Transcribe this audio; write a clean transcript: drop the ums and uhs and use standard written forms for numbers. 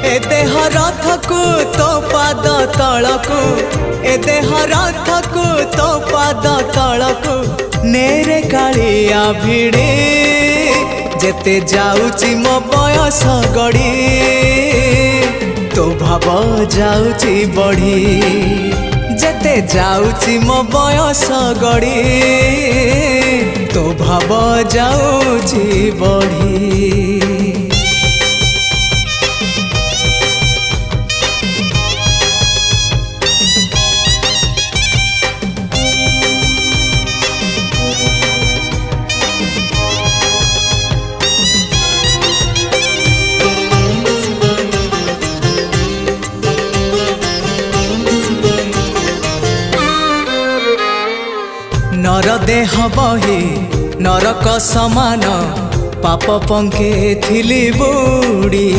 ए देह रथकु तो पाद तलकु ए देह रथकु तो पाद तलकु नेरे कालिया भिड़े जेते जाउची मो बयस गड़ी तो भाव जाउची बढ़ी जेते जाउची मो बयस गड़ी तो भाव जाउची बढ़ी। नर देह बही नरक समान पाप पंखे थिली बुड़ी।